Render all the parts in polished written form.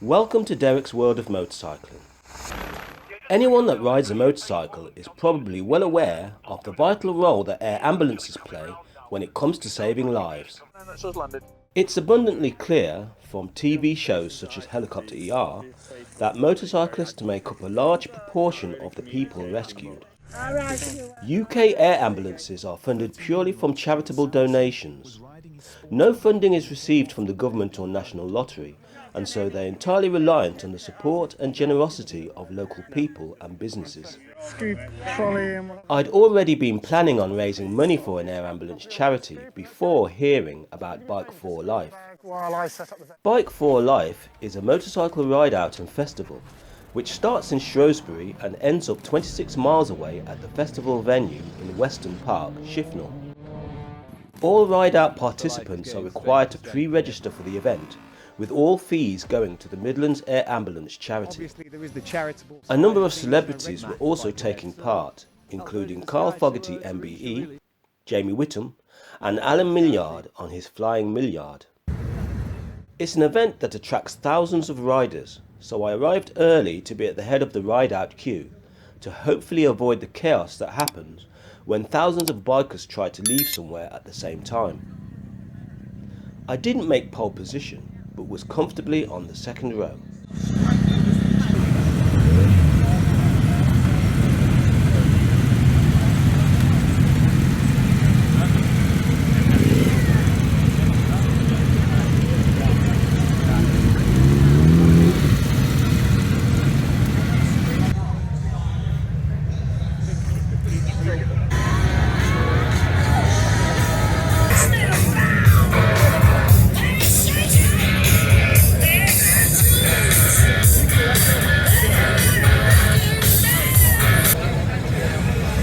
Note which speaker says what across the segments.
Speaker 1: Welcome to Derek's World of Motorcycling. Anyone that rides a motorcycle is probably well aware of the vital role that air ambulances play when it comes to saving lives. It's abundantly clear from TV shows such as Helicopter ER that motorcyclists make up a large proportion of the people rescued. UK air ambulances are funded purely from charitable donations. No funding is received from the government or national lottery, and so they're entirely reliant on the support and generosity of local people and businesses. I'd already been planning on raising money for an air ambulance charity before hearing about Bike for Life. Bike for Life is a motorcycle ride-out and festival which starts in Shrewsbury and ends up 26 miles away at the festival venue in Weston Park, Shifnal. All ride-out participants are required to pre-register for the event, with all fees going to the Midlands Air Ambulance Charity. A number of celebrities were also taking part, including Carl Fogarty MBE, Jamie Whittam and Alan Millyard on his Flying Millyard. It's an event that attracts thousands of riders, so I arrived early to be at the head of the ride-out queue, to hopefully avoid the chaos that happens when thousands of bikers try to leave somewhere at the same time. I didn't make pole position, but was comfortably on the second row.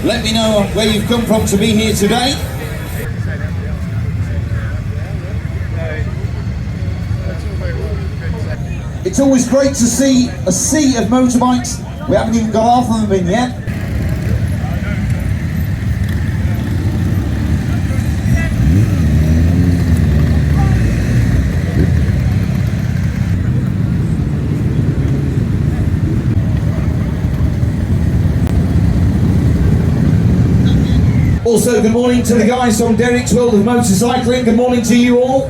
Speaker 2: Let me know where you've come from to be here today. It's always great to see a sea of motorbikes. We haven't even got half of them in yet. Also, good morning to the guys from Derek's World of Motorcycling. Good morning to you all.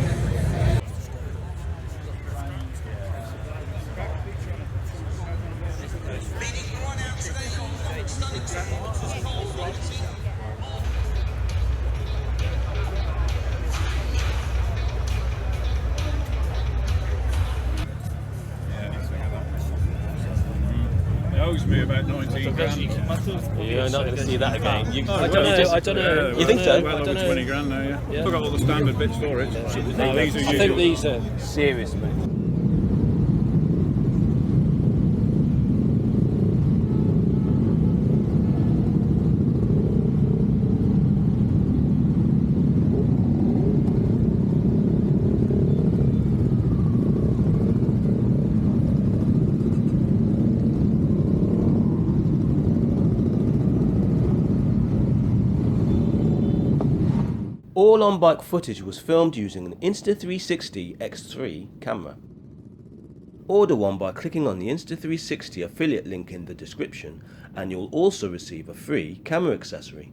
Speaker 3: Owes me about 19 grand.
Speaker 1: You're not going to see that again.
Speaker 3: I don't know.
Speaker 1: You think so?
Speaker 3: Well over 20 grand now, yeah. I've got all the standard bits for it.
Speaker 4: I think these are
Speaker 1: serious money. All on-bike footage was filmed using an Insta360 X3 camera. Order one by clicking on the Insta360 affiliate link in the description, and you'll also receive a free camera accessory.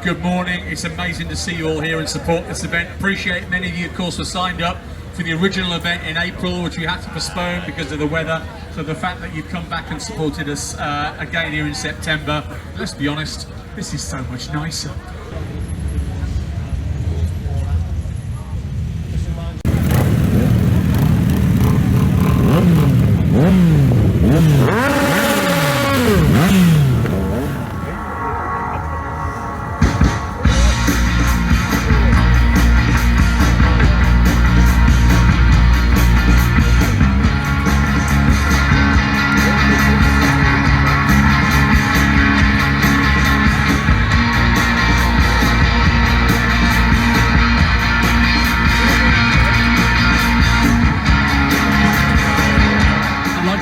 Speaker 5: Good morning. It's amazing to see you all here and support this event. Appreciate many of you, of course, were signed up for the original event in April, which we had to postpone because of the weather. So the fact that you've come back and supported us again here in September, let's be honest, this is so much nicer.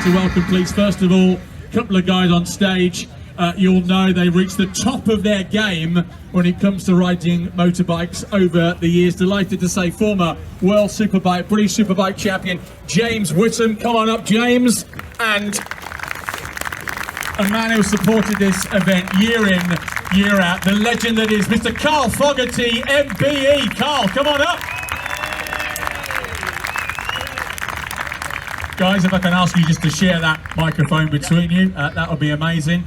Speaker 5: To welcome, please, first of all, a couple of guys on stage. You'll know they reached the top of their game when it comes to riding motorbikes over the years. Delighted to say former World Superbike, British Superbike champion James Whittam. Come on up, James. And a man who supported this event year in, year out, the legend that is Mr. Carl Fogarty, MBE. Carl, come on up. Guys, if I can ask you just to share that microphone between you, that would be amazing.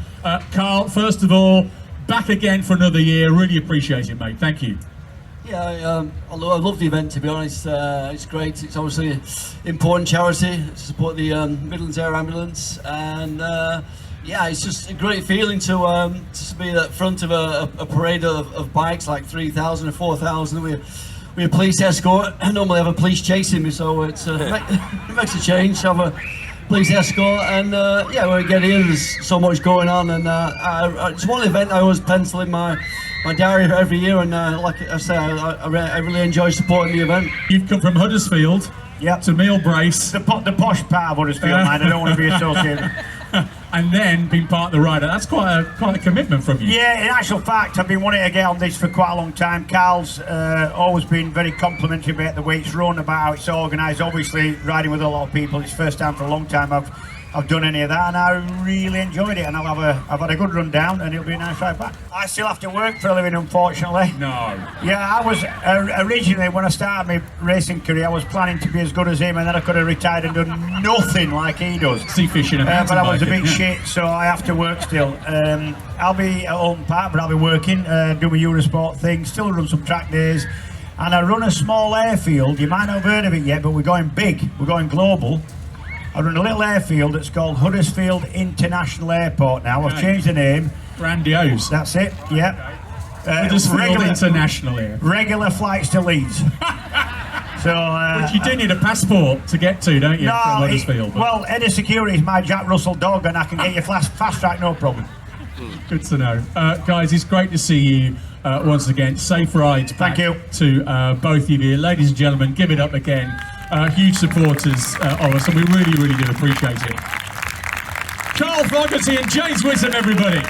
Speaker 5: Carl, first of all, back again for another year. Really appreciate it, mate. Thank you.
Speaker 6: Yeah, although I love the event, to be honest, it's great. It's obviously an important charity to support the Midlands Air Ambulance, and yeah, it's just a great feeling to be at the front of a parade of bikes, like 3,000 or 4,000. We're a police escort. I normally have a police chasing me, so it's it makes a change to have a police escort. And yeah, when we get here, there's so much going on, and it's one event I always pencil in my diary every year. And like I say, I really enjoy supporting the event.
Speaker 5: You've come from Huddersfield,
Speaker 7: yep,
Speaker 5: to Meal Brace,
Speaker 7: the posh part of Huddersfield, man. I don't want to be associated.
Speaker 5: And then being part of the rider. That's quite a commitment from you.
Speaker 7: Yeah, in actual fact, I've been wanting to get on this for quite a long time. Carl's always been very complimentary about the way it's run, about how it's organised. Obviously, riding with a lot of people, it's first time for a long time I've I've done any of that, and I really enjoyed it. And I've had a good run down, and it'll be a nice ride back. I still have to work for a living, unfortunately.
Speaker 3: No.
Speaker 7: Yeah, I was originally, when I started my racing career, I was planning to be as good as him, and then I could have retired and done nothing like he does.
Speaker 5: Sea fishing and
Speaker 7: but I was a bit
Speaker 5: yeah.
Speaker 7: shit, so I have to work still. I'll be at Open Park, but I'll be working, do my Eurosport thing, still run some track days. And I run a small airfield. You might not have heard of it yet, but we're going big. We're going global. I run a little airfield that's called Huddersfield International Airport now. I've changed the name.
Speaker 5: Grandiose.
Speaker 7: That's it, yeah.
Speaker 5: Huddersfield International Air.
Speaker 7: Regular flights to Leeds. So,
Speaker 5: which you do need a passport to get to, don't you, from Huddersfield?
Speaker 7: Well, head of security is my Jack Russell dog, and I can get you fast track, no problem.
Speaker 5: Good to know. Guys, it's great to see you once again. Safe rides back to both of you. Ladies and gentlemen, give it up again. Huge supporters of us, and we really, really do appreciate it. Carl Fogarty and James Whittam, everybody.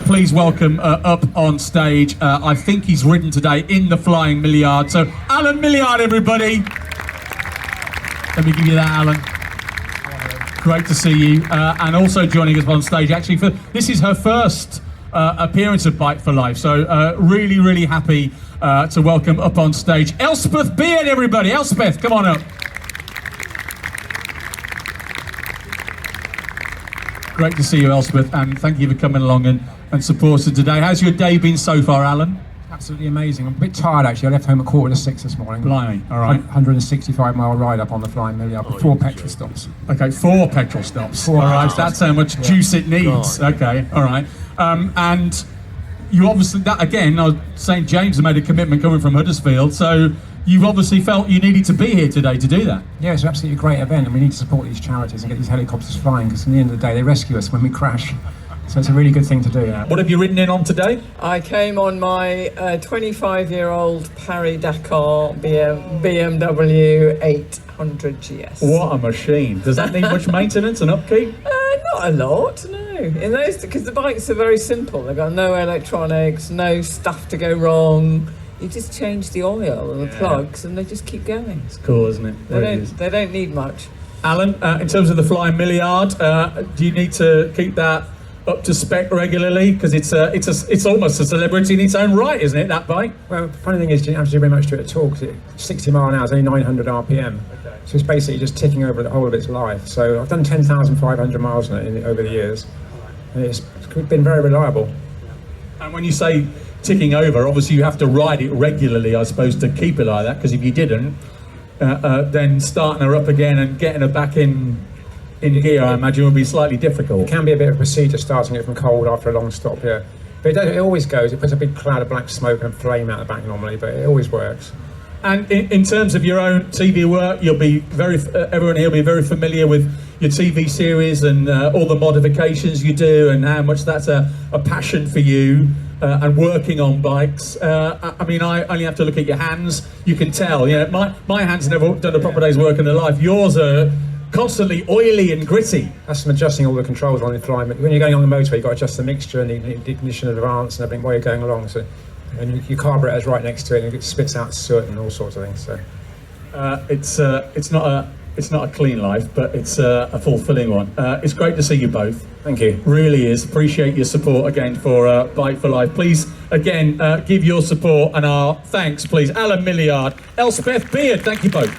Speaker 5: Please welcome up on stage, I think he's ridden today in the Flying Milliard, so Alan Milliard, everybody. Let me give you that, Alan. Great to see you. And also joining us on stage, actually, this is her first appearance of Bike for Life, so really, really happy to welcome up on stage Elspeth Beard, everybody. Elspeth, come on up. Great to see you, Elspeth, and thank you for coming along and supporting today. How's your day been so far, Alan?
Speaker 8: Absolutely amazing. I'm a bit tired, actually. I left home at 5:45 this morning.
Speaker 5: Blimey, all right.
Speaker 8: 165-mile ride up on the Flying Milliard with 4 petrol stops.
Speaker 5: Okay, 4 petrol stops.
Speaker 8: 4
Speaker 5: all right, that's how much juice it needs. God. Okay, all right. And you obviously, that again, St James made a commitment coming from Huddersfield, so you've obviously felt you needed to be here today to do that.
Speaker 8: Yeah, it's absolutely a great event, and we need to support these charities and get these helicopters flying, because at the end of the day, they rescue us when we crash. So it's a really good thing to do.
Speaker 5: What have you ridden in on today?
Speaker 9: I came on my 25-year-old Paris-Dakar BMW 800 GS.
Speaker 5: What a machine. Does that need much maintenance and upkeep?
Speaker 9: Not a lot, no. In those, because the bikes are very simple. They've got no electronics, no stuff to go wrong. You just change the oil and the plugs, and they just keep going.
Speaker 5: It's cool, isn't it?
Speaker 9: They don't need much.
Speaker 5: Alan, in terms of the Flying Milliard, do you need to keep that up to spec regularly? Because it's almost a celebrity in its own right, isn't it, that bike?
Speaker 8: Well, the funny thing is, you don't have to do very much to it at all, because it's 60 mile an hour is only 900 RPM. Okay. So it's basically just ticking over the whole of its life. So I've done 10,500 miles on it over the years, and it's been very reliable.
Speaker 5: And when you say ticking over, obviously you have to ride it regularly, I suppose, to keep it like that, because if you didn't, then starting her up again and getting her back in gear, I imagine, would be slightly difficult.
Speaker 8: It can be a bit of a procedure starting it from cold after a long stop, yeah. But it always goes. It puts a big cloud of black smoke and flame out the back normally, but it always works.
Speaker 5: And in terms of your own TV work, you'll be everyone here will be very familiar with your TV series and all the modifications you do, and how much that's a passion for you, and working on bikes. I mean, I only have to look at your hands. You can tell. You know, my hands never done a proper day's work in their life. Yours are constantly oily and gritty.
Speaker 8: That's from adjusting all the controls on the fly. When you're going on the motorway, you've got to adjust the mixture and the ignition advance and everything while you're going along. So, and your carburetor's right next to it, and it spits out soot and all sorts of things. So,
Speaker 5: it's not a clean life, but it's a fulfilling one. It's great to see you both.
Speaker 8: Thank you.
Speaker 5: Really is. Appreciate your support again for Bike for Life. Please, again, give your support and our thanks, please. Alan Milliard, Elspeth Beard, thank you both.